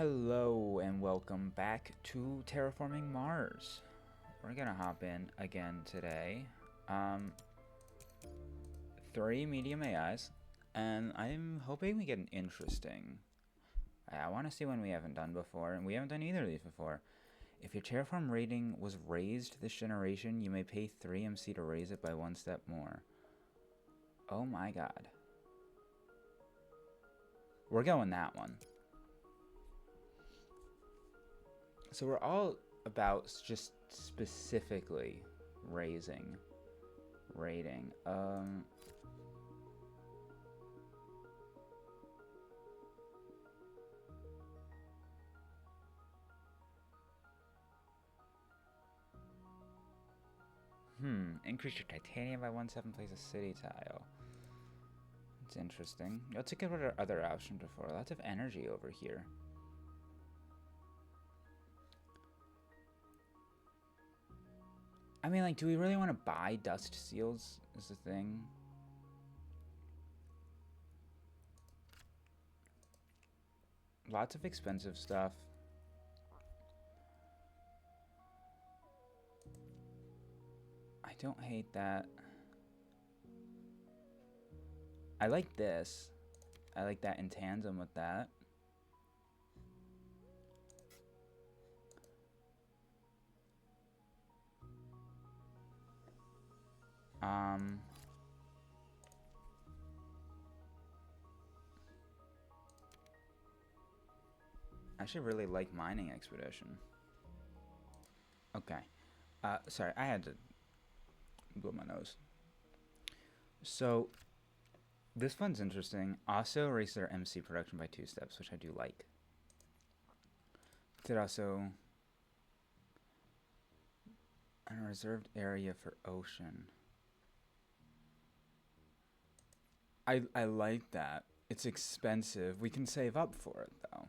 Hello and welcome back to Terraforming Mars. We're gonna hop in again today. 3 medium AIs, and I'm hoping we get an interesting. I want to see one we haven't done before, and we haven't done either of these before. If your Terraform rating was raised this generation, you may pay 3 MC to raise it by 1 step more. Oh my god. We're going that one. So we're all about just specifically raising rating. Increase your titanium by 1/7, place a city tile. It's interesting. Let's look at what our other options before. Lots of energy over here. I mean, like, do we really want to buy dust seals is the thing? Lots of expensive stuff. I don't hate that. I like this. I like that in tandem with that. I actually really like mining expedition. Okay. Sorry, I had to blow my nose. So, this one's interesting. Also raise their MC production by 2 steps, which I do like. Did also a reserved area for ocean. I like that. It's expensive. We can save up for it though.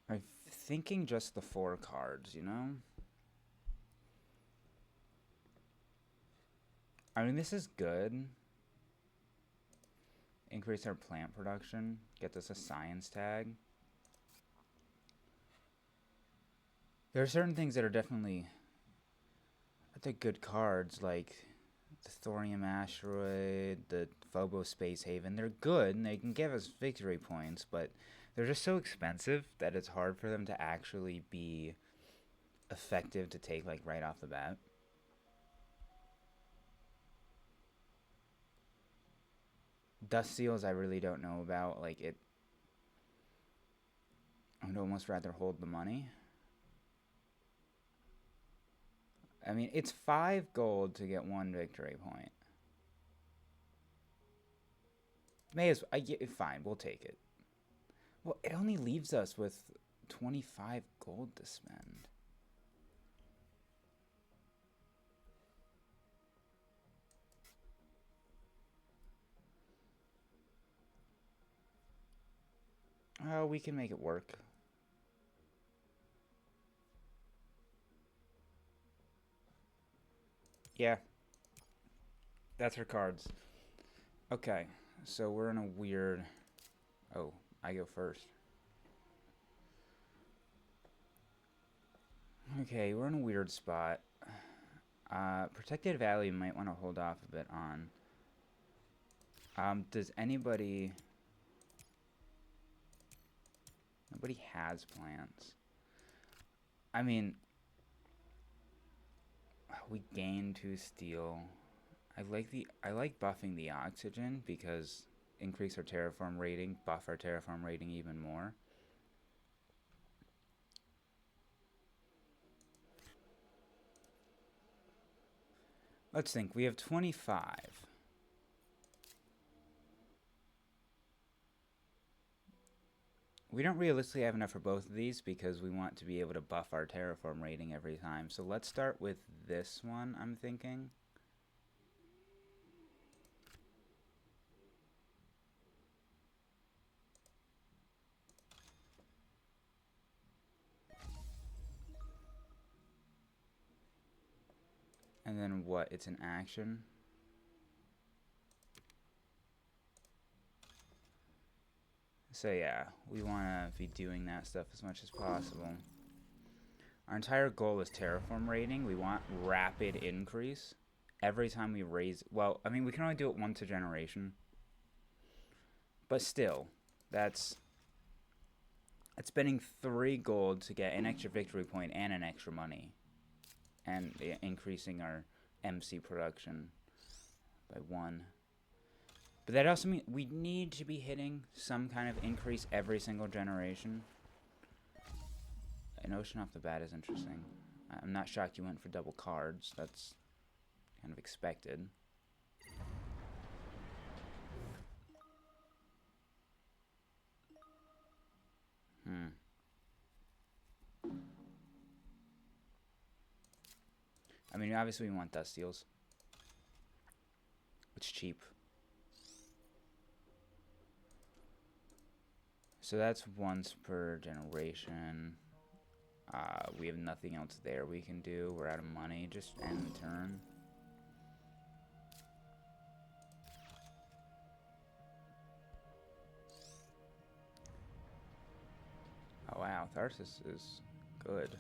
I'm thinking just the 4 cards, you know? I mean, this is good. Increase our plant production. Get us a science tag. There are certain things that are definitely the good cards, like the Thorium Asteroid, the Phobos Space Haven. They're good, and they can give us victory points, but they're just so expensive that it's hard for them to actually be effective to take, like, right off the bat. Dust seals, I really don't know about. Like, it, I would almost rather hold the money. I mean, it's 5 gold to get 1 victory point. May as I get fine. We'll take it. Well, it only leaves us with 25 gold to spend. Oh, we can make it work. Yeah. That's her cards. Okay, so we're in a weird... Oh, I go first. Okay, we're in a weird spot. Protected Valley might want to hold off a bit on. Does anybody... Nobody has plants. I mean... We gain 2 steel. I like buffing the oxygen because increase our terraform rating, buff our terraform rating even more. Let's think. We have 25. We don't realistically have enough for both of these because we want to be able to buff our terraform rating every time. So let's start with this one, I'm thinking. And then what? It's an action. So yeah, we want to be doing that stuff as much as possible. Our entire goal is terraform rating. We want rapid increase every time we raise. Well, I mean, we can only do it once a generation, but still, that's spending 3 gold to get an extra victory point and an extra money, and increasing our MC production by 1. But that also means we need to be hitting some kind of increase every single generation. An ocean off the bat is interesting. I'm not shocked you went for double cards. That's kind of expected. I mean, obviously we want dust seals. It's cheap. So that's once per generation. We have nothing else there we can do. We're out of money. Just end the turn. Oh wow, Tharsis is good.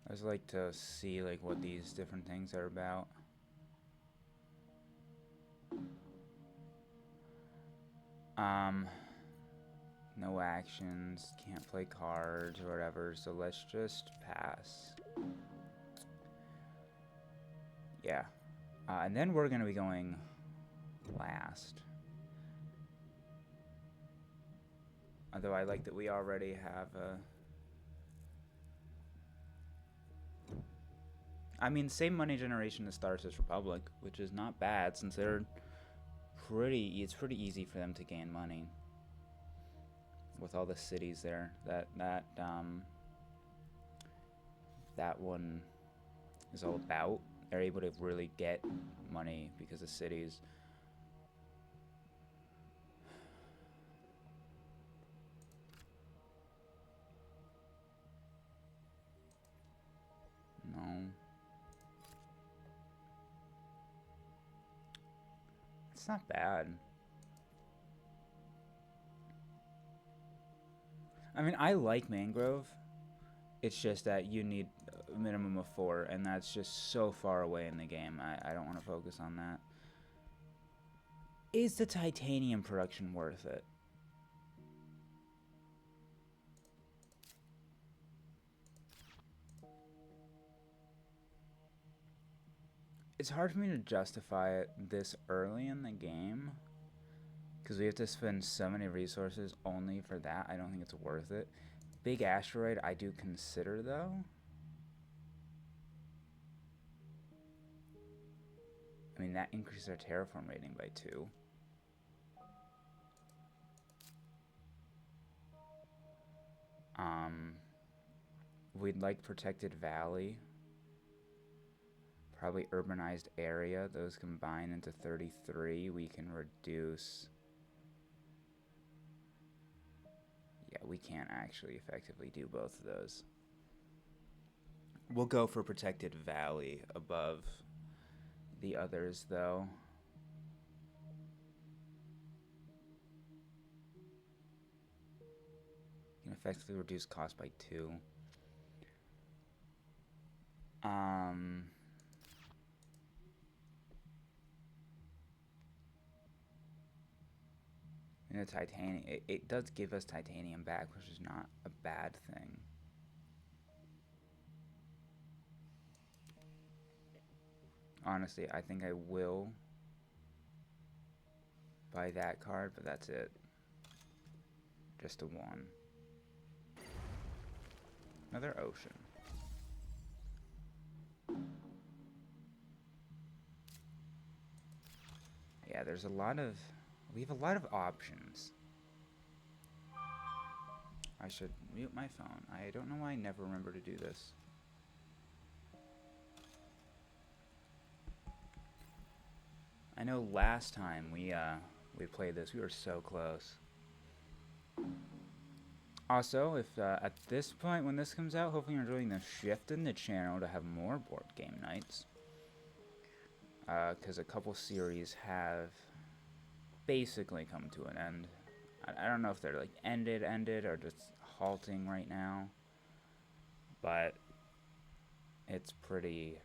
I just like to see like what these different things are about. No actions, can't play cards or whatever, so let's just pass. Yeah. And then we're gonna be going last. Although I like that we already have a... I mean, same money generation as Star Citizen Republic, which is not bad since they're pretty... It's pretty easy for them to gain money. With all the cities there. That one is all about. They're able to really get money because of cities. No. It's not bad. I mean, I like Mangrove. It's just that you need a minimum of 4, and that's just so far away in the game. I don't want to focus on that. Is the titanium production worth it? It's hard for me to justify it this early in the game, because we have to spend so many resources only for that. I don't think it's worth it. Big asteroid I do consider, though. I mean, that increases our terraform rating by 2. We'd like protected valley. Probably urbanized area. Those combine into 33. We can reduce... Yeah, we can't actually effectively do both of those. We'll go for protected valley above the others, though. You can effectively reduce cost by 2. And the titanium, it does give us titanium back, which is not a bad thing. Honestly, I think I will buy that card, but that's it. Just a 1. Another ocean. Yeah, there's a lot of... We have a lot of options. I should mute my phone. I don't know why I never remember to do this. I know last time we played this, we were so close. Also, if at this point when this comes out, hopefully you're enjoying the shift in the channel to have more board game nights. because a couple series have basically come to an end. I don't know if they're like ended, or just halting right now, but it's pretty.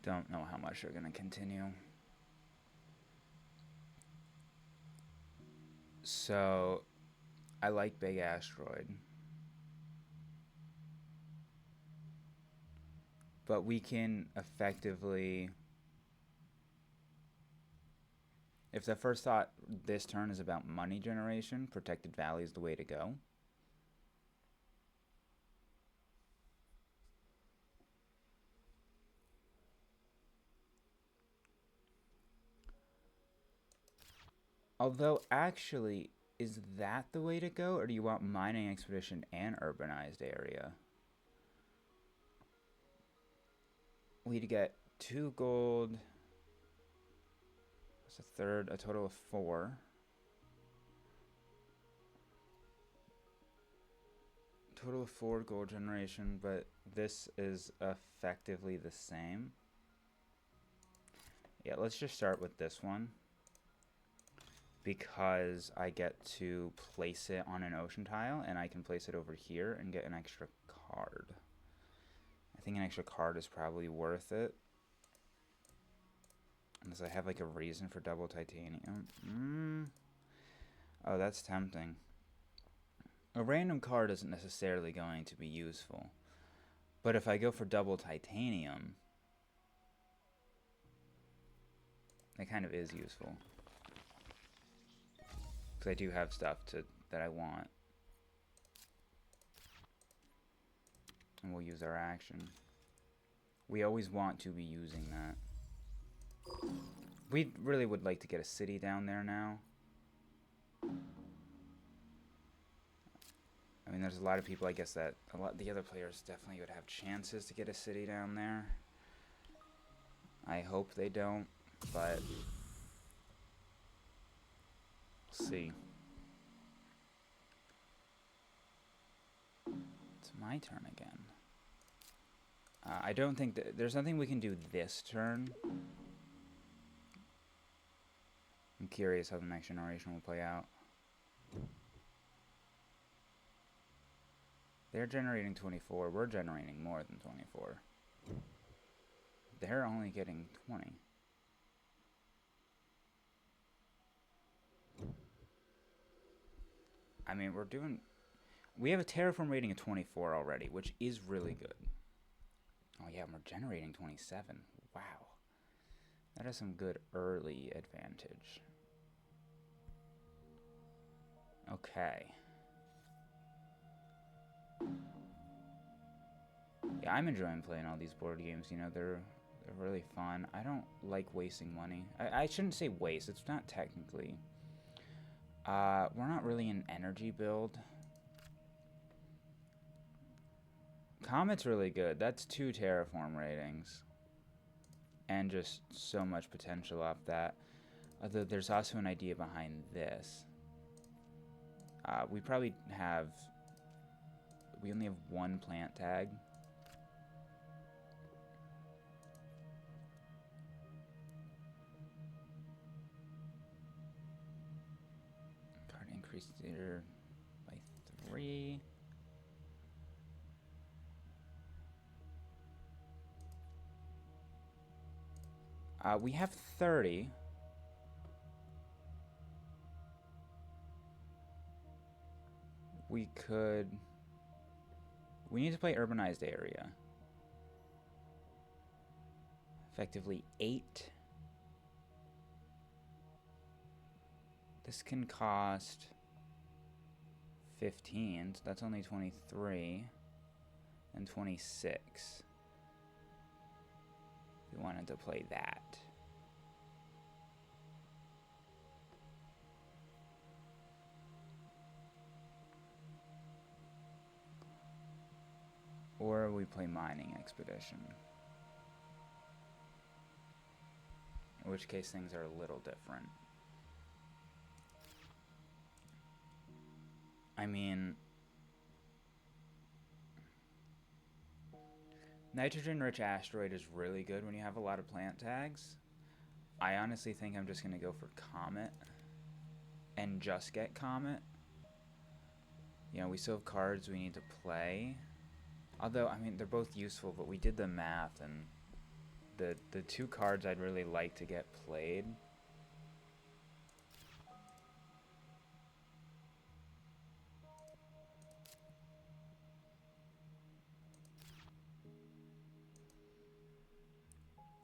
Don't know how much they're gonna continue. So, I like Big Asteroid, but we can effectively. If the first thought this turn is about money generation, Protected Valley is the way to go. Although, actually, is that the way to go, or do you want mining expedition and urbanized area? We'd get 2 gold. That's a third, a total of 4. Total of 4 gold generation, but this is effectively the same. Yeah, let's just start with this one, because I get to place it on an ocean tile, and I can place it over here and get an extra card. I think an extra card is probably worth it. Unless I have like a reason for double titanium. Oh, that's tempting. A random card isn't necessarily going to be useful. But if I go for double titanium, it kind of is useful. Because I do have stuff that I want. And we'll use our action. We always want to be using that. We really would like to get a city down there now. I mean, there's a lot of people, I guess, that the other players definitely would have chances to get a city down there. I hope they don't, but we'll see. It's my turn again. I don't think there's nothing we can do this turn. I'm curious how the next generation will play out. They're generating 24. We're generating more than 24. They're only getting 20. I mean, we have a terraform rating of 24 already, which is really good. Oh yeah, we're generating 27. Wow. That is some good early advantage. Okay. Yeah, I'm enjoying playing all these board games. You know, they're really fun. I don't like wasting money. I shouldn't say waste. It's not technically. We're not really an energy build. Comet's really good. That's 2 terraform ratings. And just so much potential off that. Although there's also an idea behind this. We probably have... We only have 1 plant tag. Card increased there by 3. We have 30. We could... We need to play urbanized area. Effectively 8. This can cost 15, so that's only 23 and 26. We wanted to play that. Or we play mining expedition. In which case things are a little different. I mean, Nitrogen-rich asteroid is really good when you have a lot of plant tags. I honestly think I'm just going to go for Comet and just get Comet. You know, we still have cards we need to play. Although, I mean, they're both useful, but we did the math, and the two cards I'd really like to get played.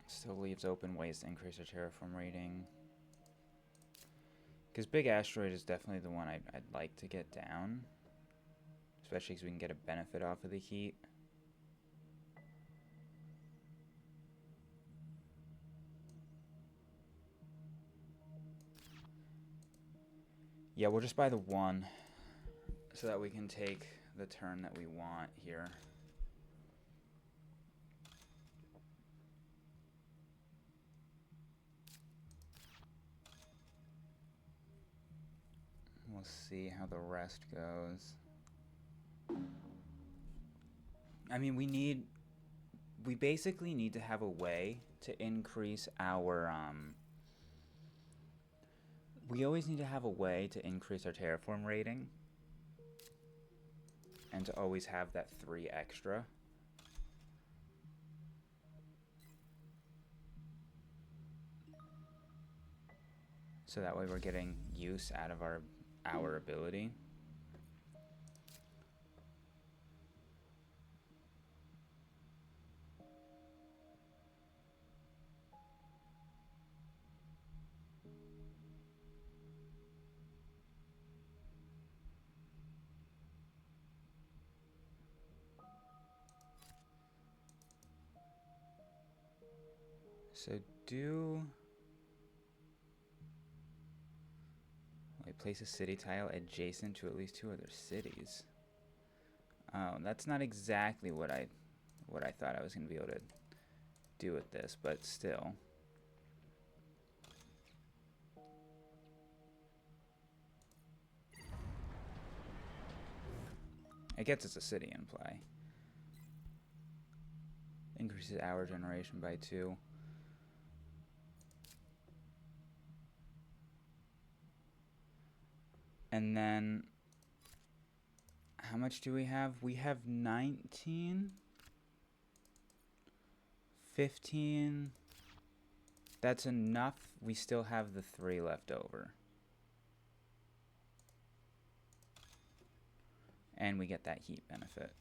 Still leaves open ways to increase our terraform rating. Because Big Asteroid is definitely the one I'd like to get down. Especially because we can get a benefit off of the heat. Yeah, we'll just buy the one so that we can take the turn that we want here. We'll see how the rest goes. I mean, we basically need to have a way to increase our, we always need to have a way to increase our terraform rating. And to always have that 3 extra. So that way we're getting use out of our ability. So place a city tile adjacent to at least 2 other cities. Oh, that's not exactly what I thought I was going to be able to do with this, but still. It gets us a city in play. Increases our generation by 2. And then, how much do we have? We have 19, 15. That's enough. We still have the 3 left over. And we get that heat benefit.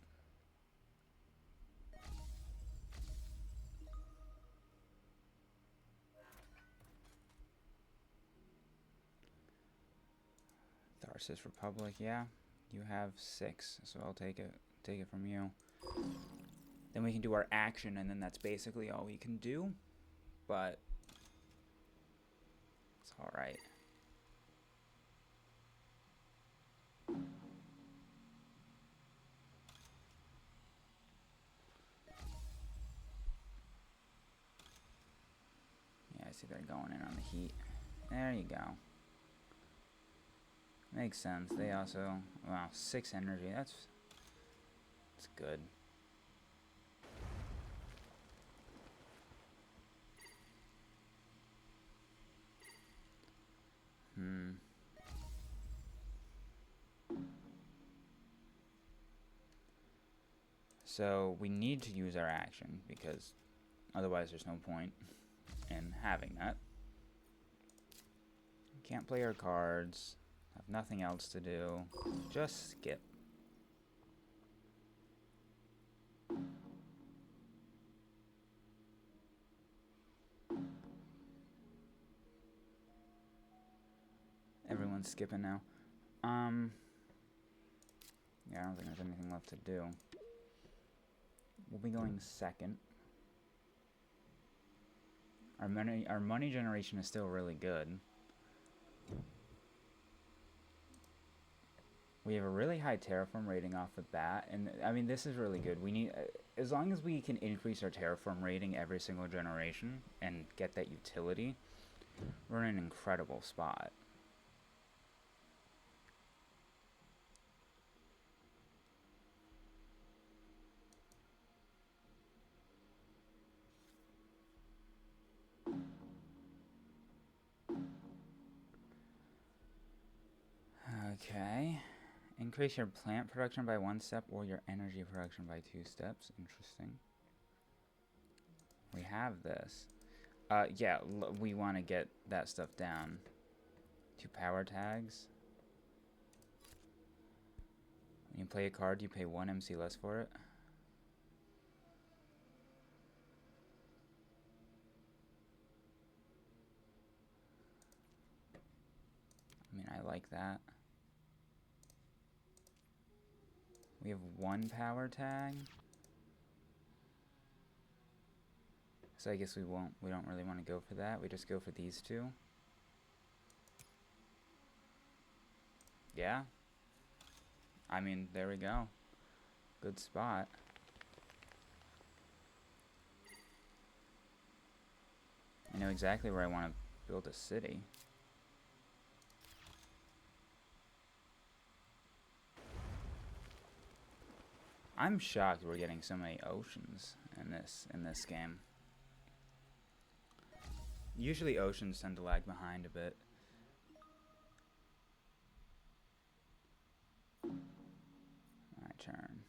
Tharsis Republic, yeah. You have 6, so I'll take it from you. Then we can do our action, and then that's basically all we can do. But it's alright. Yeah, I see they're going in on the heat. There you go. Makes sense. They also, wow, 6 energy. That's good. So we need to use our action because otherwise there's no point in having that. Can't play our cards. Have nothing else to do. Just skip. Everyone's skipping now. Yeah, I don't think there's anything left to do. We'll be going second. Our money generation is still really good. We have a really high terraform rating off the bat, and I mean this is really good. We need, as long as we can increase our terraform rating every single generation and get that utility, we're in an incredible spot. Okay. Increase your plant production by 1 step or your energy production by 2 steps. Interesting. We have this. Yeah, we want to get that stuff down. 2 power tags. When you play a card, you pay 1 MC less for it. I mean, I like that. We have 1 power tag. So I guess we don't really want to go for that. We just go for these 2. Yeah. I mean, there we go. Good spot. I know exactly where I want to build a city. I'm shocked we're getting so many oceans in this game. Usually oceans tend to lag behind a bit. My turn.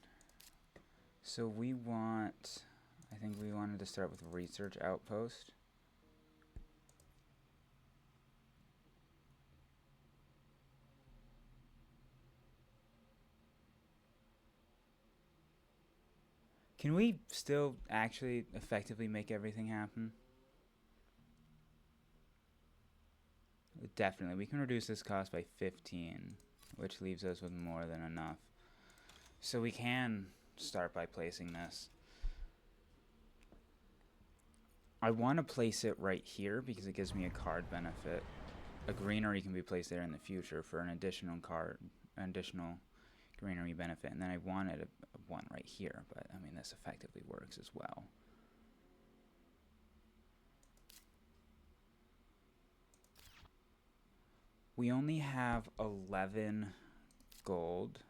So we want... I think we wanted to start with research outpost. Can we still actually effectively make everything happen? Definitely. We can reduce this cost by 15, which leaves us with more than enough. So we can start by placing this. I want to place it right here because it gives me a card benefit. A greenery can be placed there in the future for an additional card, an additional greenery benefit. And then I wanted a one right here, but I mean, this effectively works as well. We only have 11 gold.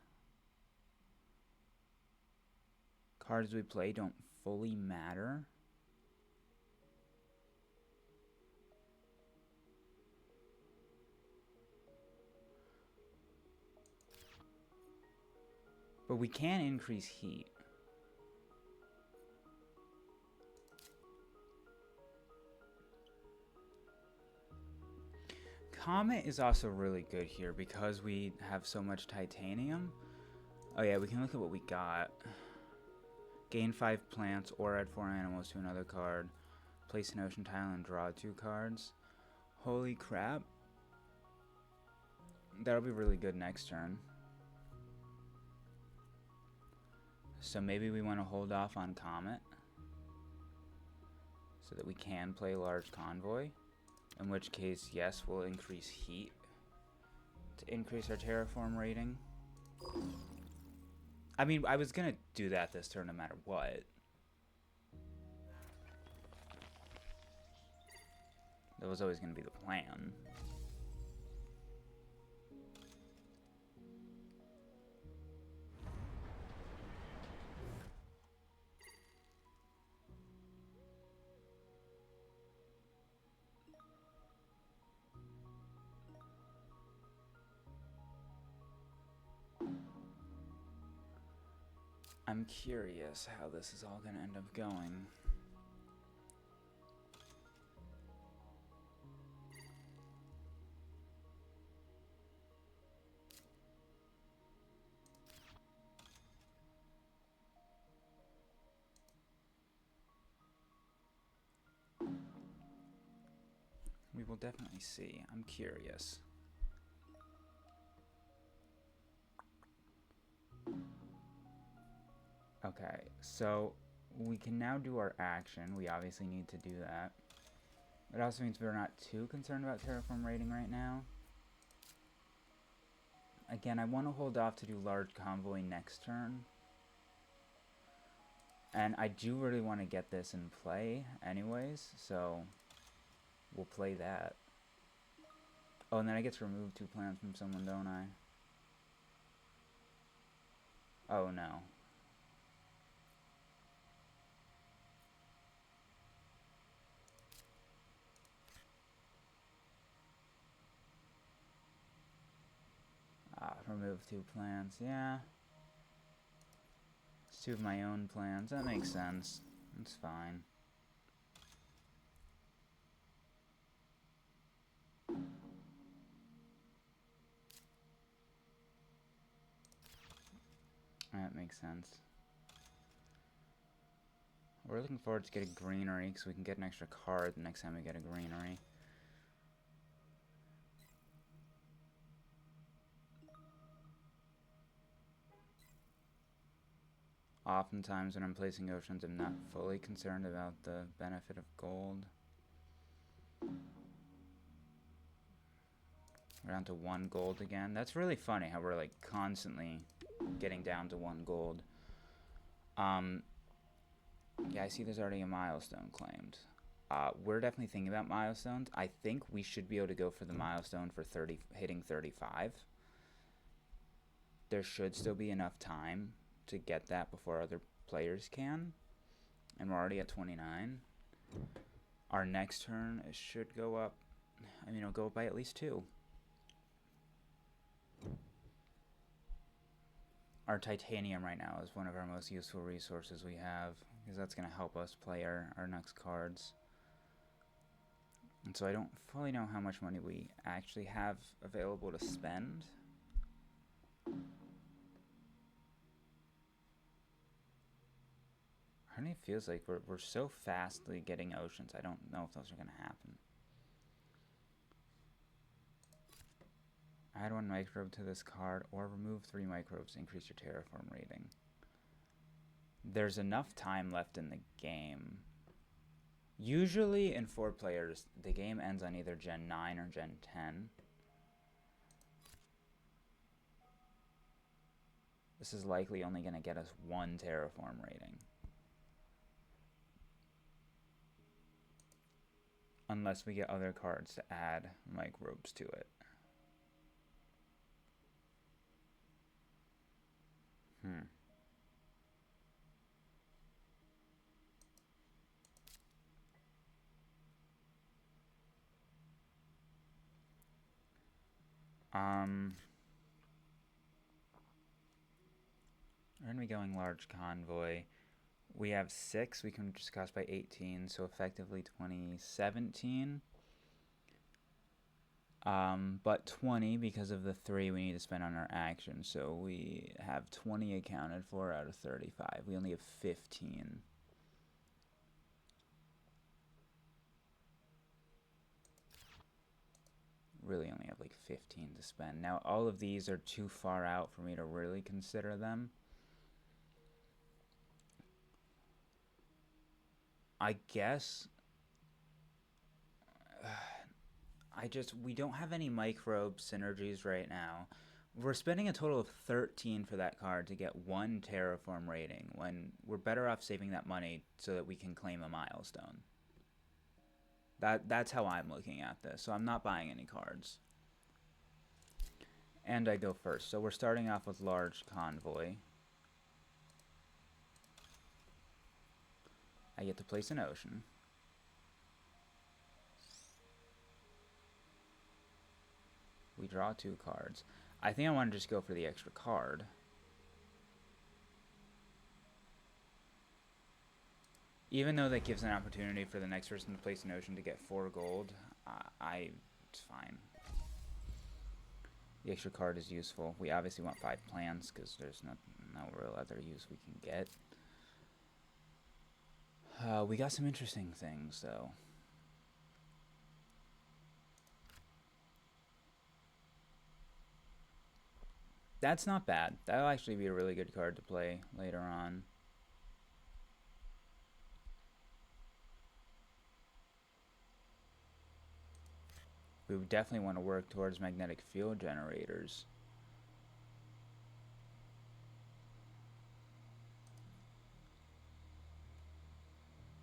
Cards we play don't fully matter. But we can increase heat. Comet is also really good here because we have so much titanium. Oh yeah, we can look at what we got. Gain 5 plants or add 4 animals to another card. Place an ocean tile and draw 2 cards. Holy crap. That'll be really good next turn. So maybe we want to hold off on Comet so that we can play Large Convoy. In which case, yes, we'll increase heat to increase our terraform rating. I mean, I was going to do that this turn no matter what. That was always going to be the plan. I'm curious how this is all going to end up going. We will definitely see. I'm curious. Okay, so we can now do our action. We obviously need to do that. It also means we're not too concerned about terraform rating right now. Again, I want to hold off to do large convoy next turn. And I do really want to get this in play anyways, so we'll play that. Oh, and then I get to remove 2 plants from someone, don't I? Oh, no. remove 2 plants. Yeah. It's 2 of my own plants. That makes sense. That's fine. That makes sense. We're looking forward to getting greenery because we can get an extra card the next time we get a greenery. Oftentimes when I'm placing oceans, I'm not fully concerned about the benefit of gold. We're down to 1 gold again. That's really funny how we're like constantly getting down to 1 gold. Yeah, I see there's already a milestone claimed. We're definitely thinking about milestones. I think we should be able to go for the milestone for hitting 35. There should still be enough time to get that before other players can. And we're already at 29. Our next turn, it should go up. I mean, it'll go up by at least 2. Our titanium right now is one of our most useful resources we have, because that's going to help us play our next cards. And so I don't fully know how much money we actually have available to spend. I mean, it feels like we're so fastly getting oceans. I don't know if those are going to happen. Add 1 microbe to this card, or remove 3 microbes to increase your terraform rating. There's enough time left in the game. Usually in 4 players, the game ends on either Gen 9 or Gen 10. This is likely only going to get us 1 terraform rating. Unless we get other cards to add microbes to it. We're going to be going large convoy. We have 6. We can just cost by 18, so effectively 2017. But 20 because of the 3 we need to spend on our action. So we have 20 accounted for out of 35. We only have 15. Really only have like 15 to spend. Now all of these are too far out for me to really consider them. I guess we don't have any microbe synergies right now. We're spending a total of 13 for that card to get 1 terraform rating, when we're better off saving that money so that we can claim a milestone. That's how I'm looking at this. So I'm not buying any cards. And I go first. So we're starting off with large convoy. I get to place an ocean. We draw 2 cards. I think I want to just go for the extra card. Even though that gives an opportunity for the next person to place an ocean to get 4 gold, it's fine. The extra card is useful. We obviously want 5 plants because there's no real other use we can get. We got some interesting things, though. That's not bad. That'll actually be a really good card to play later on. We would definitely want to work towards magnetic field generators.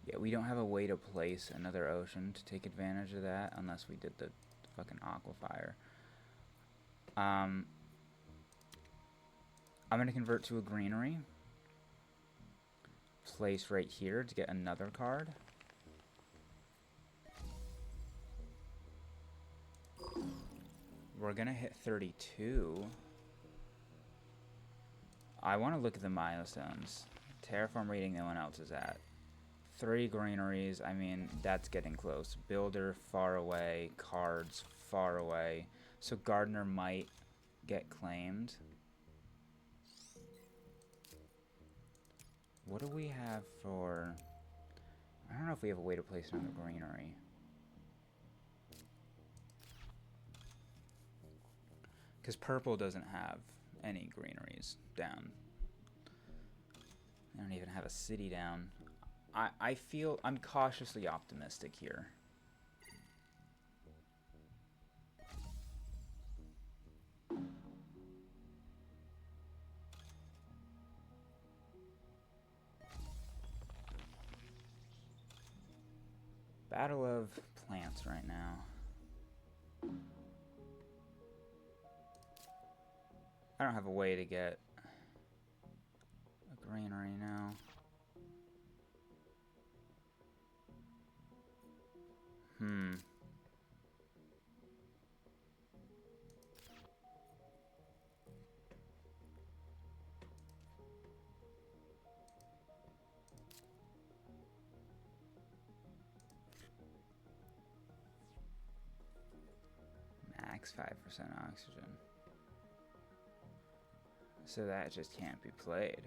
Yeah, we don't have a way to place another ocean to take advantage of that unless we did the fucking aquifer. I'm going to convert to a greenery. Place right here to get another card. We're going to hit 32. I want to look at the milestones. Terraform rating no one else is at. 3 greeneries, I mean, that's getting close. Builder, far away. Cards, far away. So gardener might get claimed. What do we have for... I don't know if we have a way to place another greenery. Because purple doesn't have any greeneries down. They don't even have a city down. I feel... I'm cautiously optimistic here. Battle of plants right now. I don't have a way to get a greenery now. Max 5% oxygen. So that just can't be played.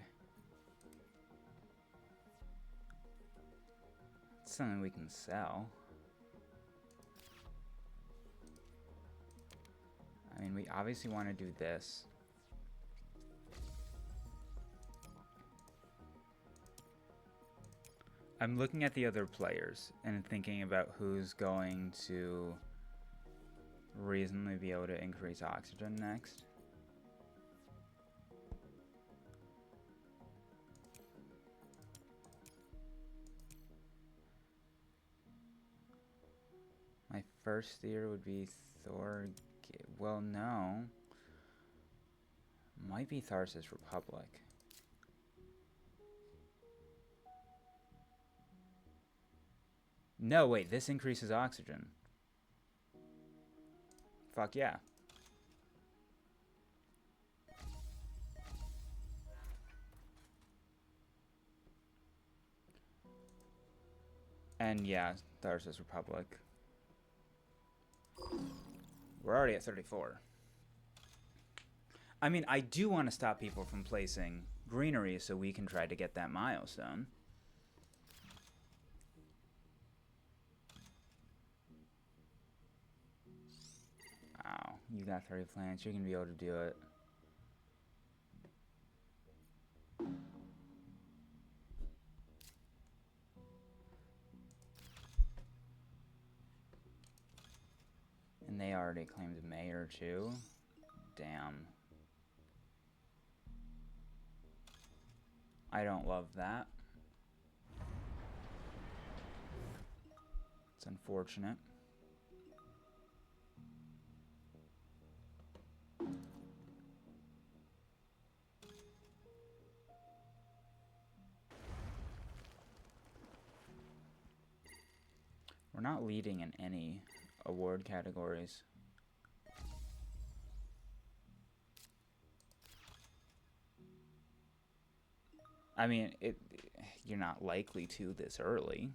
It's something we can sell. I mean, we obviously want to do this. I'm looking at the other players and thinking about who's going to reasonably be able to increase oxygen next. My first theory would be Thor. Well, no. Might be Tharsis Republic. No, wait, this increases oxygen. Fuck yeah. And yeah, Tharsis Republic. We're already at 34. I mean, I do want to stop people from placing greenery so we can try to get that milestone. Wow, you got 30 plants. You're going to be able to do it. And they already claimed mayor too. Damn. I don't love that. It's unfortunate. We're not leading in any award categories. I mean, you're not likely to this early.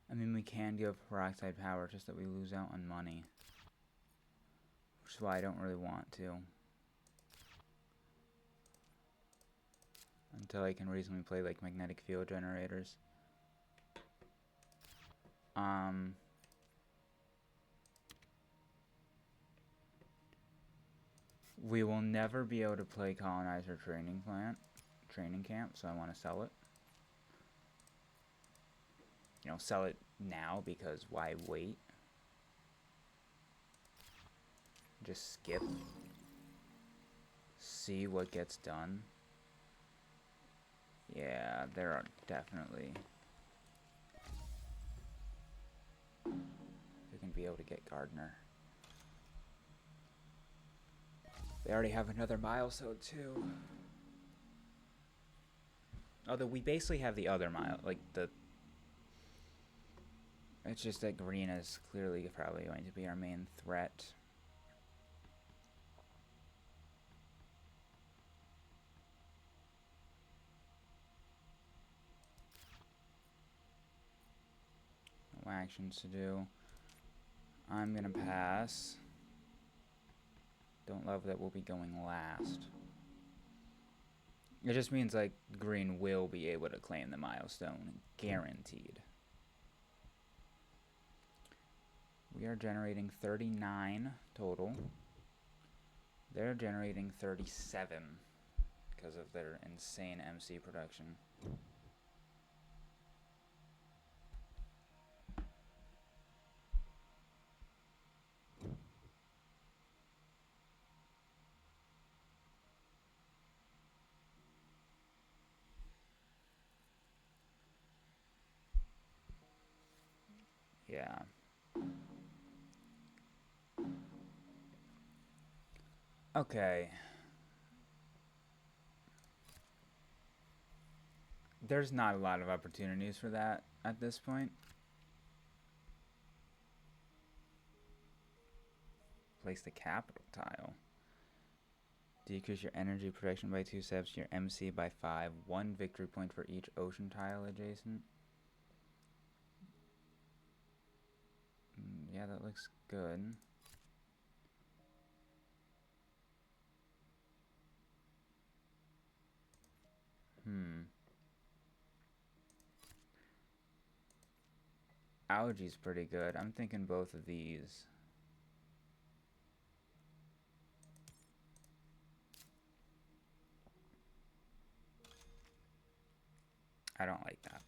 I mean, we can give peroxide power, just that we lose out on money. Which is why I don't really want to. Until I can reasonably play, like, magnetic field generators. We will never be able to play colonizer training camp, so I want to sell it. You know, sell it now, because why wait? Just skip. See what gets done. Yeah, there are definitely... They're going to be able to get Gardener. They already have another milestone too. Although we basically have the other mile, like the. It's just that green is clearly probably going to be our main threat. No actions to do. I'm gonna pass. Don't love that we'll be going last. It just means like green will be able to claim the milestone, guaranteed. We are generating 39 total. They're generating 37 because of their insane MC production. Yeah. Okay. There's not a lot of opportunities for that at this point. Place the capital tile. Decrease your energy protection by 2 steps, your MC by 5, 1 victory point for each ocean tile adjacent. Yeah, that looks good. Algae's pretty good. I'm thinking both of these. I don't like that.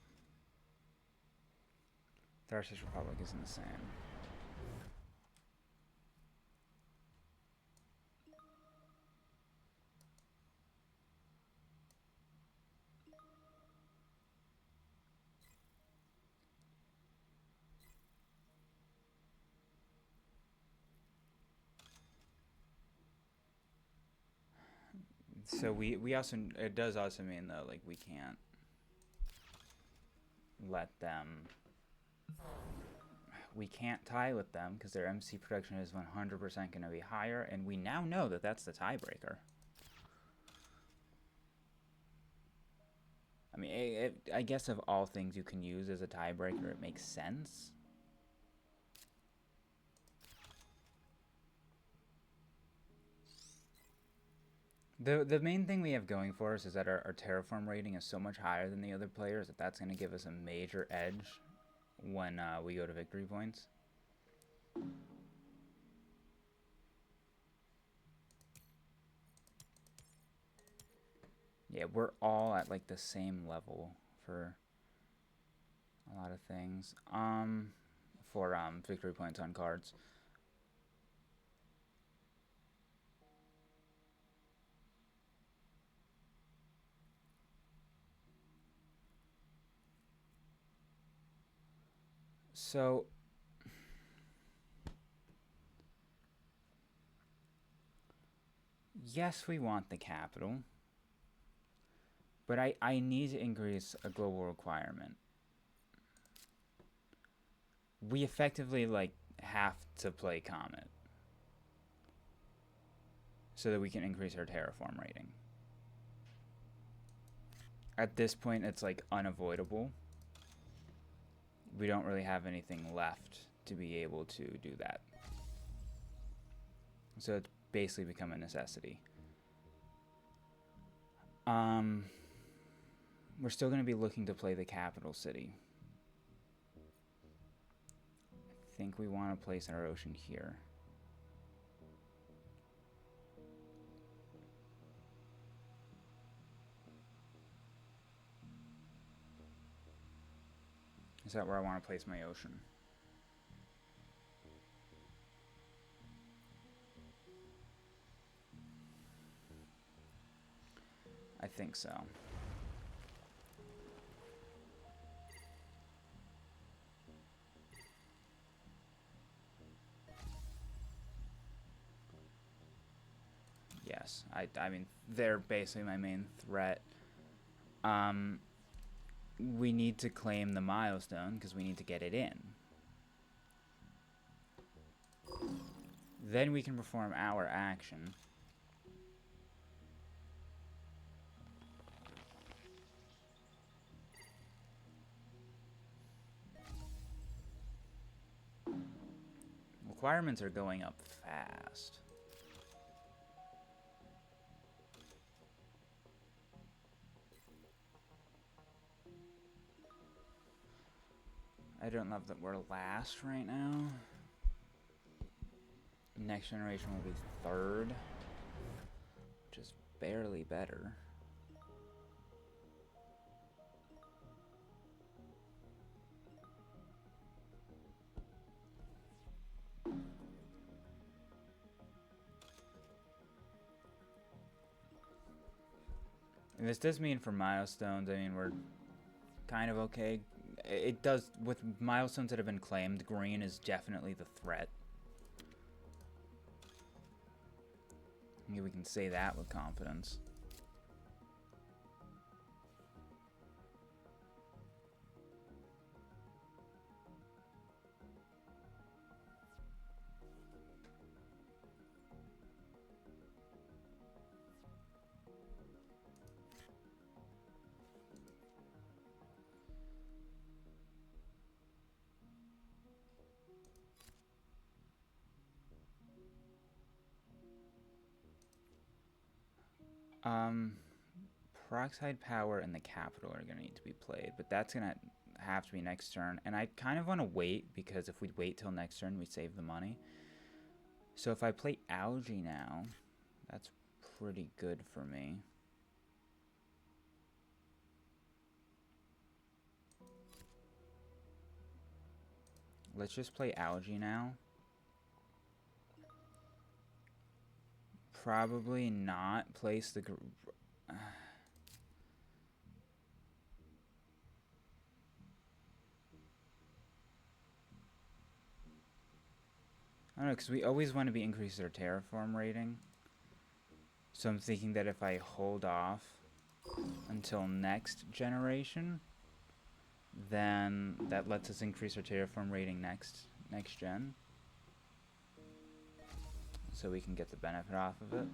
Tharsis Republic isn't the same. So we also, it does also mean though, like we can't let them, we can't tie with them because their MC production is 100% going to be higher, and we now know that that's the tiebreaker. I mean, I guess of all things you can use as a tiebreaker, it makes sense. The main thing we have going for us is that our terraform rating is so much higher than the other players that that's going to give us a major edge when we go to victory points. Yeah, we're all at like the same level for a lot of things. For victory points on cards. So yes, we want the capital, but I need to increase a global requirement. We effectively like have to play Comet so that we can increase our terraform rating. At this point, it's like unavoidable. We don't really have anything left to be able to do that. So it's basically become a necessity. We're still going to be looking to play the capital city. I think we want to place our ocean here. Is that where I want to place my ocean? I think so. Yes, I mean, they're basically my main threat. Um, we need to claim the milestone because we need to get it in. Then we can perform our action. Requirements are going up fast. I don't love that we're last right now. Next generation will be third, which is barely better. And this does mean for milestones, I mean, we're kind of okay. It does, with milestones that have been claimed, green is definitely the threat. Maybe we can say that with confidence. Peroxide power and the capital are going to need to be played, but that's going to have to be next turn. And I kind of want to wait, because if we wait till next turn, we save the money. So if I play algae now, that's pretty good for me. Let's just play algae now. Probably not place the... I don't know, because we always want to be increase our terraform rating. So I'm thinking that if I hold off until next generation, then that lets us increase our terraform rating next gen. So we can get the benefit off of it.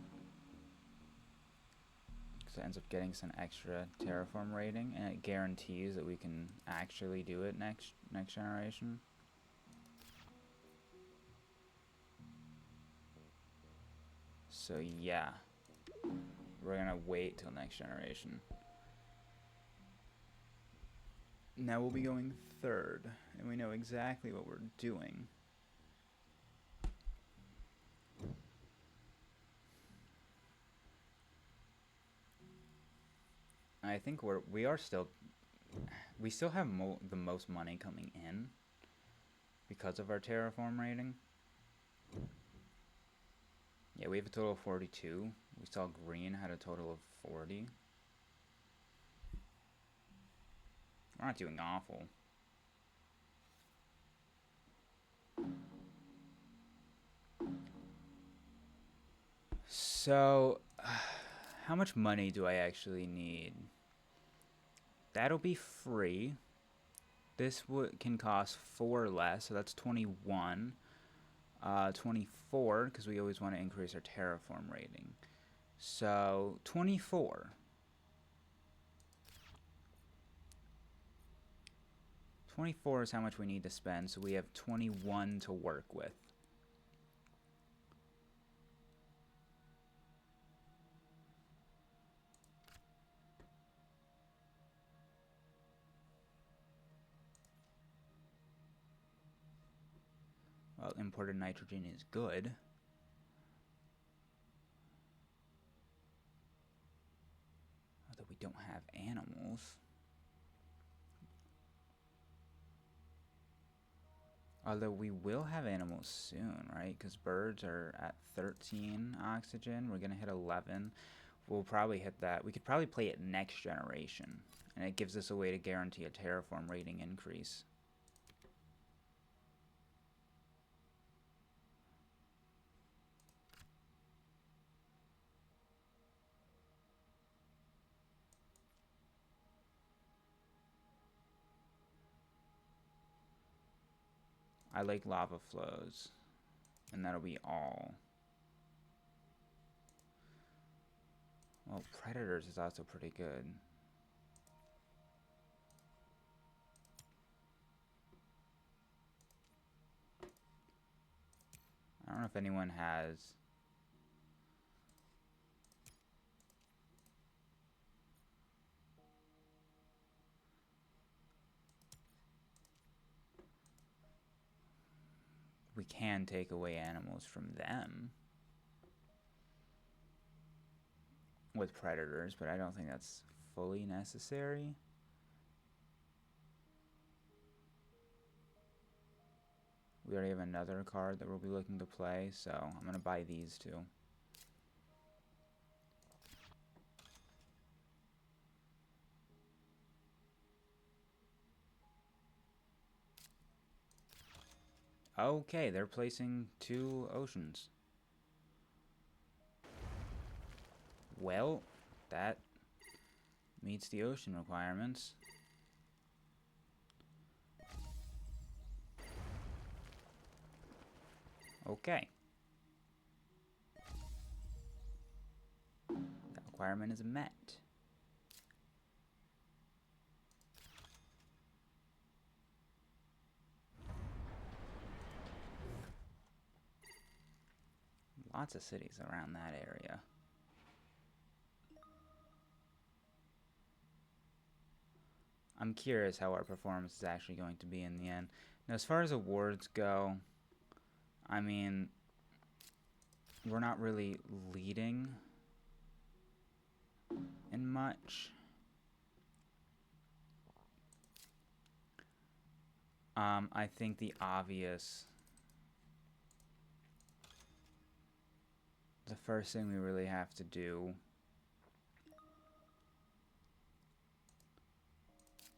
So it ends up getting some extra terraform rating, and it guarantees that we can actually do it next generation. So yeah, we're gonna wait till next generation. Now we'll be going third, and we know exactly what we're doing. I think we still have the most money coming in because of our terraform rating. Yeah, we have a total of 42. We saw green had a total of 40. We're not doing awful. So, how much money do I actually need? That'll be free. This can cost 4 less, so that's 21. 24, because we always want to increase our terraform rating. So, 24. 24 is how much we need to spend, so we have 21 to work with. Well, imported nitrogen is good. Although we don't have animals. Although we will have animals soon, right? Because birds are at 13 oxygen. We're going to hit 11. We'll probably hit that. We could probably play it next generation. And it gives us a way to guarantee a terraform rating increase. I like lava flows. And that'll be all. Well, predators is also pretty good. I don't know if anyone has... We can take away animals from them with predators, but I don't think that's fully necessary. We already have another card that we'll be looking to play, so I'm going to buy these two. Okay, they're placing 2 oceans. Well, that meets the ocean requirements. Okay. That requirement is met. Lots of cities around that area. I'm curious how our performance is actually going to be in the end. Now, as far as awards go, I mean, we're not really leading in much. I think the first thing we really have to do,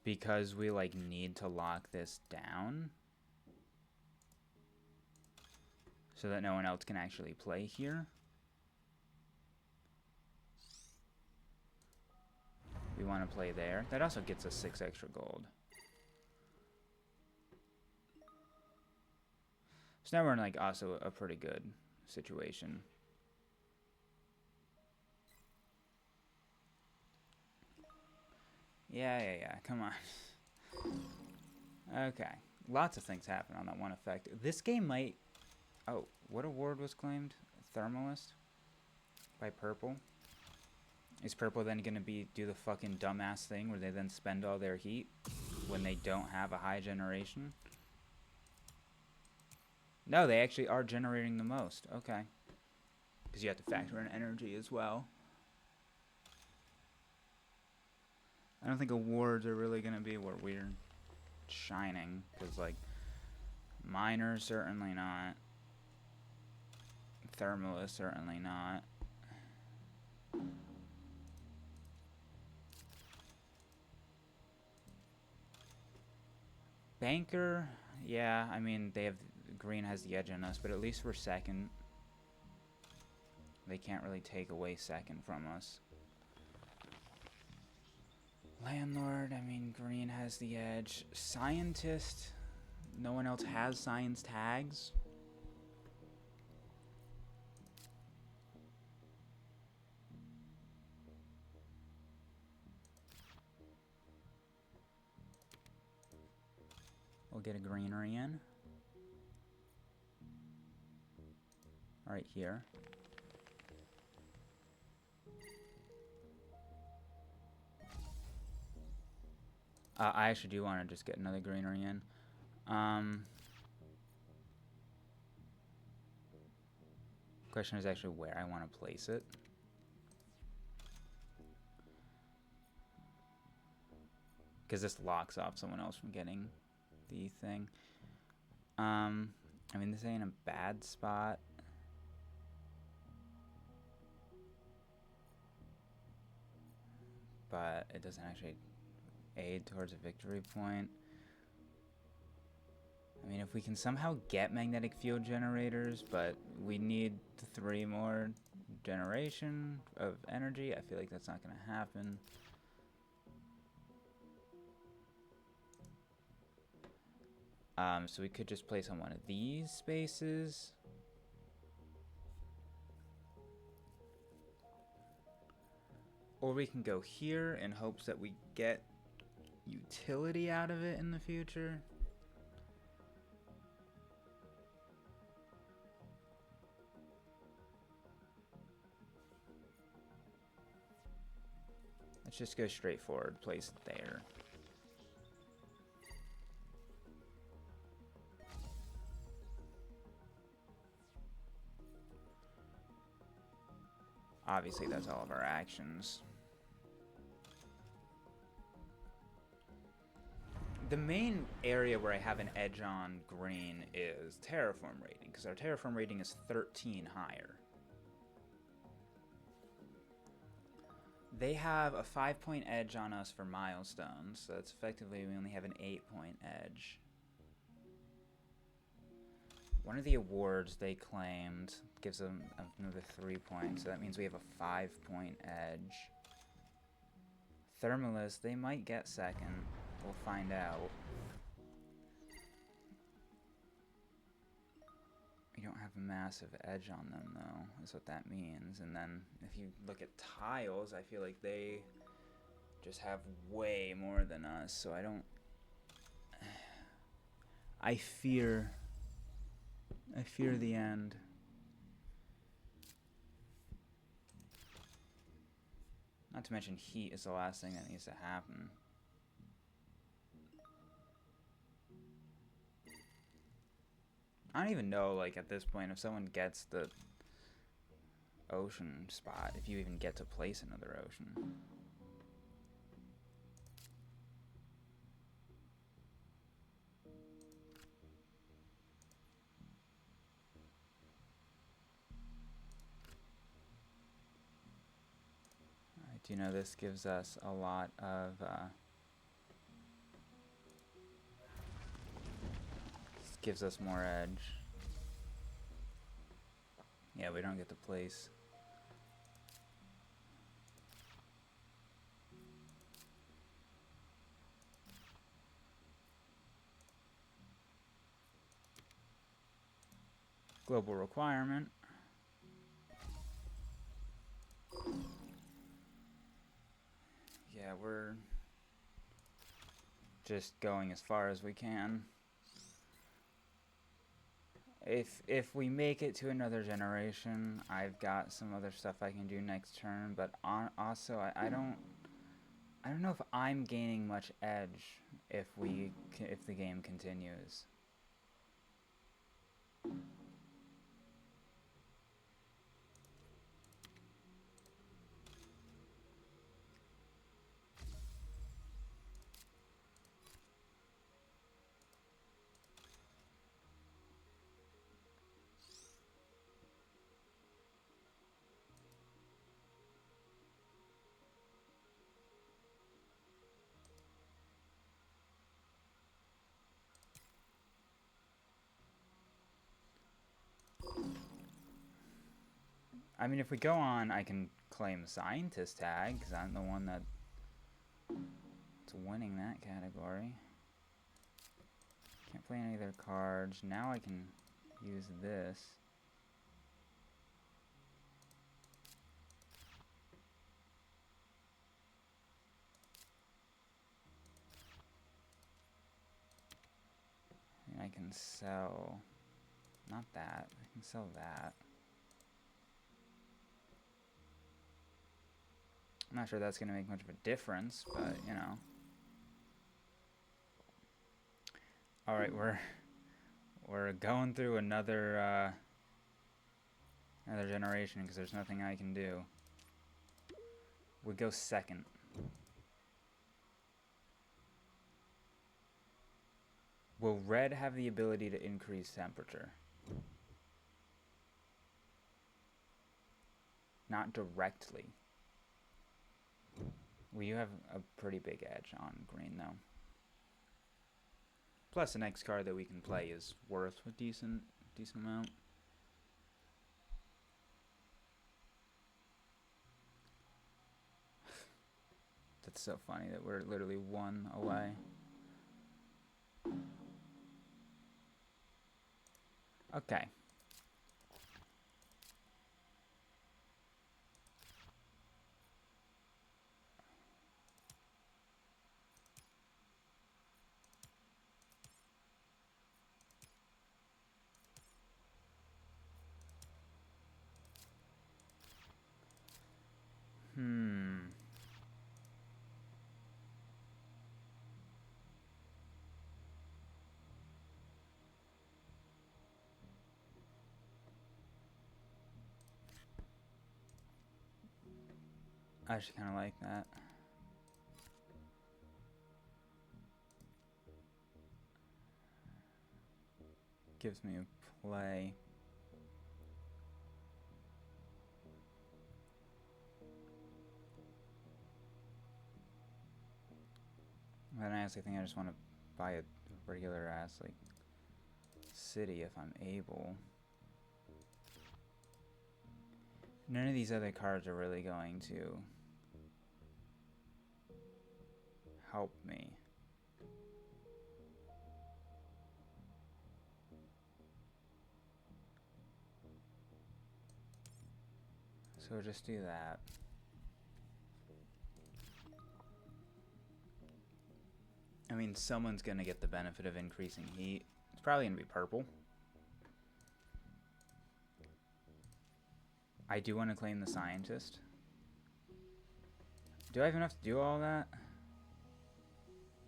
because we like need to lock this down so that no one else can actually play here. We want to play there. That also gets us 6 extra gold. So now we're in like also a pretty good situation. Yeah, come on. Okay. Lots of things happen on that one effect. This game might... Oh, what award was claimed? Thermalist? By Purple? Is Purple then going to do the fucking dumbass thing where they then spend all their heat when they don't have a high generation? No, they actually are generating the most. Okay. Because you have to factor in energy as well. I don't think awards are really going to be where we're shining. Because, like, miners, certainly not. Thermalist, certainly not. Banker, yeah, I mean, green has the edge on us, but at least we're second. They can't really take away second from us. Landlord, I mean, green has the edge. Scientist, no one else has science tags. We'll get a greenery in. Right here. I actually do want to just get another greenery in. Question is actually where I want to place it. Because this locks off someone else from getting the thing. I mean, this ain't a bad spot. But it doesn't actually aid towards a victory point. I mean, if we can somehow get magnetic field generators, but we need 3 more generation of energy, I feel like that's not going to happen. So we could just place on one of these spaces. Or we can go here in hopes that we get utility out of it in the future. Let's just go straight forward, place it there. Obviously, that's all of our actions. The main area where I have an edge on green is Terraform rating, because our Terraform rating is 13 higher. They have a 5-point edge on us for milestones, so that's effectively we only have an 8-point edge. One of the awards they claimed gives them another 3 points, so that means we have a 5-point edge. Thermalist, they might get second. We'll find out. We don't have a massive edge on them, though, is what that means. And then if you look at tiles, I feel like they just have way more than us, so I don't... I fear the end. Not to mention heat is the last thing that needs to happen. I don't even know, like, at this point, if someone gets the ocean spot, if you even get to place another ocean. Alright, you know, this gives us a lot of, this gives us more edge. Yeah, we don't get to place. Global requirement. Yeah, we're just going as far as we can. If we make it to another generation, I've got some other stuff I can do next turn, but also I don't know if I'm gaining much edge if the game continues. I mean, if we go on, I can claim scientist tag, because I'm the one that's winning that category. Can't play any of their cards. Now I can use this. And I can sell... not that. I can sell that. I'm not sure that's going to make much of a difference, but, you know. Alright, we're going through another generation because there's nothing I can do. We go second. Will red have the ability to increase temperature? Not directly. Well, you have a pretty big edge on green, though. Plus, the next card that we can play is worth a decent amount. That's so funny that we're literally one away. Okay. I actually kind of like that. Gives me a play. And I honestly think I just want to buy a regular ass like city if I'm able. None of these other cards are really going to help me. So we'll just do that. I mean, someone's gonna get the benefit of increasing heat. It's probably gonna be purple. I do want to claim the scientist. Do I have enough to do all that?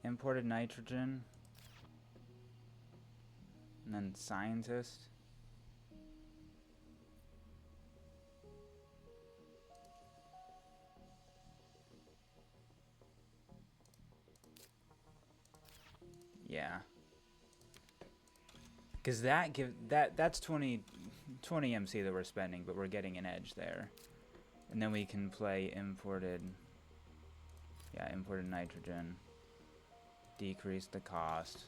Imported nitrogen. And then scientist. Yeah. Because that's 20 MC that we're spending, but we're getting an edge there. And then we can play imported nitrogen. Decrease the cost.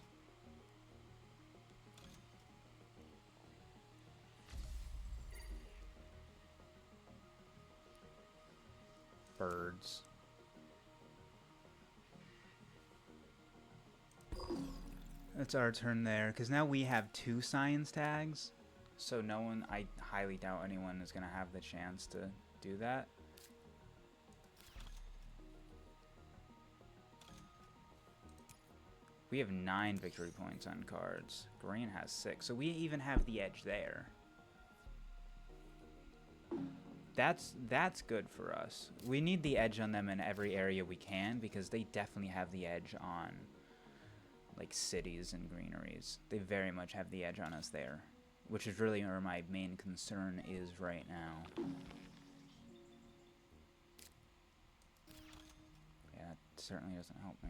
Birds. It's our turn there, because now we have 2 science tags. So no one, I highly doubt anyone is going to have the chance to do that. We have 9 victory points on cards. Green has 6, so we even have the edge there. That's good for us. We need the edge on them in every area we can, because they definitely have the edge on like cities and greeneries. They very much have the edge on us there, which is really where my main concern is right now. Yeah, that certainly doesn't help me.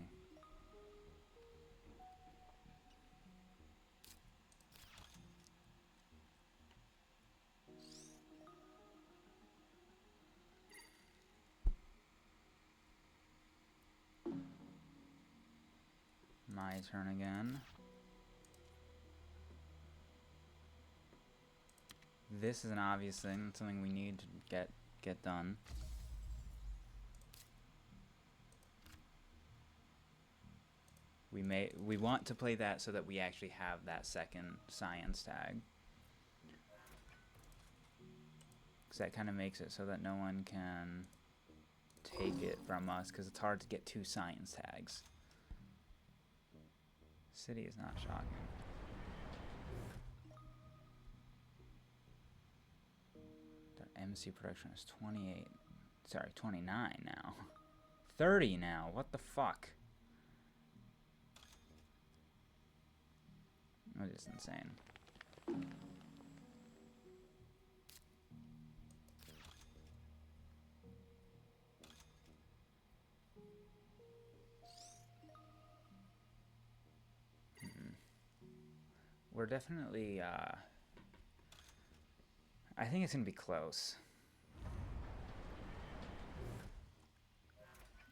My turn again. This is an obvious thing, something we need to get done. We want to play that so that we actually have that second science tag. Because that kind of makes it so that no one can take it from us, because it's hard to get 2 science tags. City is not shocking. Their MC production is 28. Sorry, 29 now. 30 now. What the fuck? That is insane. We're definitely, I think it's going to be close.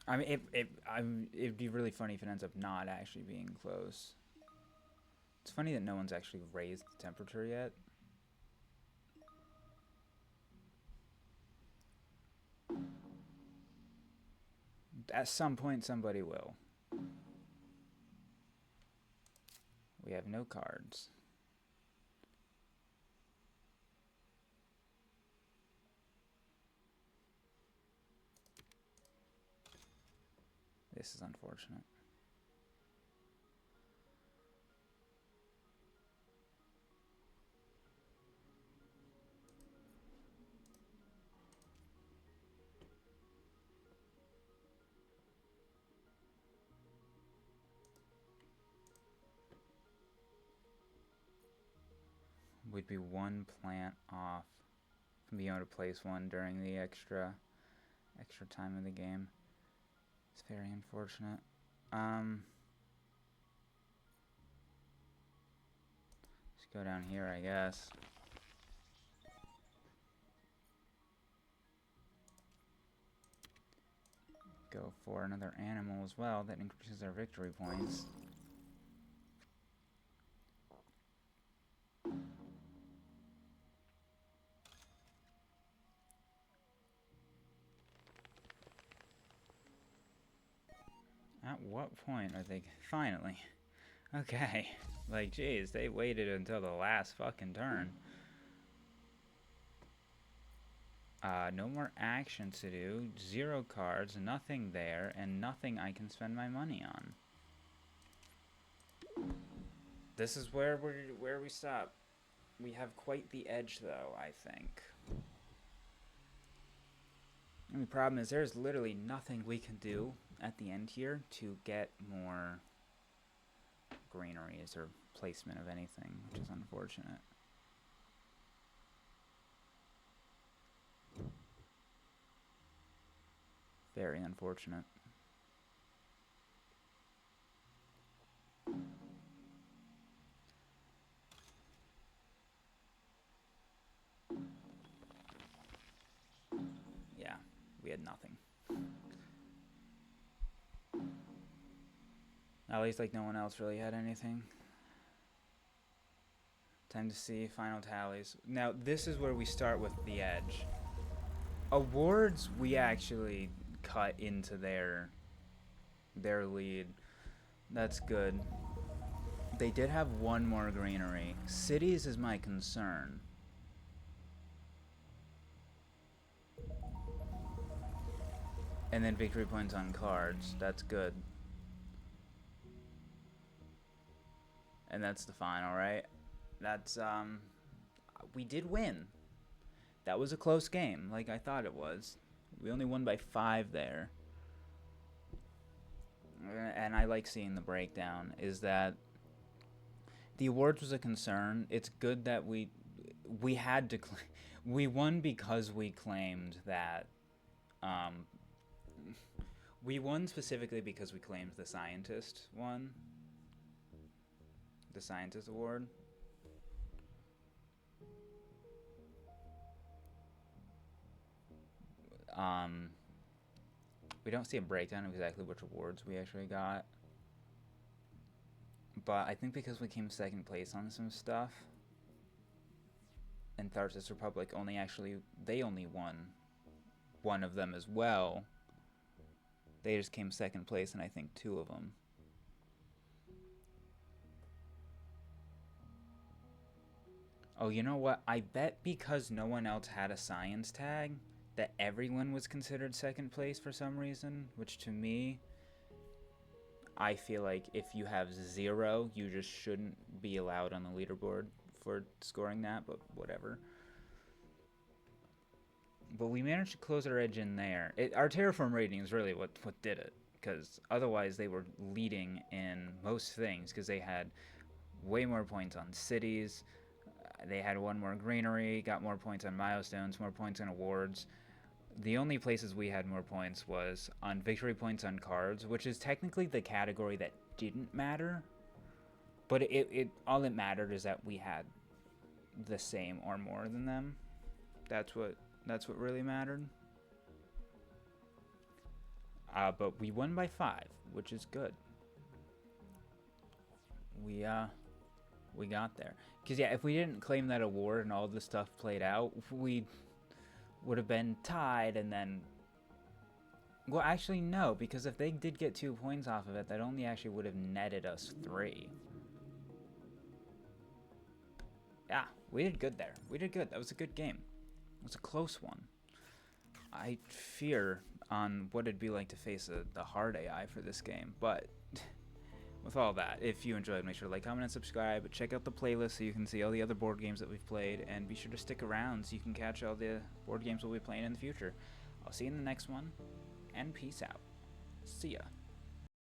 I mean, it'd be really funny if it ends up not actually being close. It's funny that no one's actually raised the temperature yet. At some point, somebody will. We have no cards. This is unfortunate. We'd be one plant off from being able to place one during the extra time of the game. It's very unfortunate. Just go down here, I guess. Go for another animal as well. That increases our victory points. At what point are they... Finally. Okay. Like, geez, they waited until the last fucking turn. No more action to do. 0 cards, nothing there, and nothing I can spend my money on. This is where we stop. We have quite the edge, though, I think. The only problem is there's literally nothing we can do at the end here to get more greeneries or placement of anything, which is unfortunate. Very unfortunate. Yeah, we had nothing. At least, like, no one else really had anything. Time to see final tallies. Now, this is where we start with the edge. Awards, we actually cut into their lead. That's good. They did have one more greenery. Cities is my concern. And then victory points on cards. That's good. And that's the final, right? That's, we did win. That was a close game, like I thought it was. We only won by 5 there. And I like seeing the breakdown, is that the awards was a concern. It's good that we had to... we won because we claimed that... we won specifically because we claimed the scientist won. The scientist award. We don't see a breakdown of exactly which awards we actually got. But I think because we came second place on some stuff, and Tharsis Republic they only won one of them as well. They just came second place, and I think 2 of them. Oh, you know what? I bet because no one else had a science tag, that everyone was considered second place for some reason, which to me, I feel like if you have 0, you just shouldn't be allowed on the leaderboard for scoring that, but whatever. But we managed to close our edge in there. Our Terraform rating is really what did it, because otherwise they were leading in most things, because they had way more points on cities, they had 1 more greenery, got more points on milestones, more points on awards. The only places we had more points was on victory points on cards, which is technically the category that didn't matter. But all it mattered is that we had the same or more than them. That's what really mattered. But we won by 5, which is good. We got there. Because, yeah, if we didn't claim that award and all the stuff played out, we would have been tied and then... Well, actually, no, because if they did get 2 points off of it, that only actually would have netted us 3. Yeah, we did good there. We did good. That was a good game. It was a close one. I fear on what it'd be like to face the hard AI for this game. But with all that, if you enjoyed, make sure to like, comment, and subscribe. Check out the playlist so you can see all the other board games that we've played, and be sure to stick around so you can catch all the board games we'll be playing in the future. I'll see you in the next one, and peace out. See ya.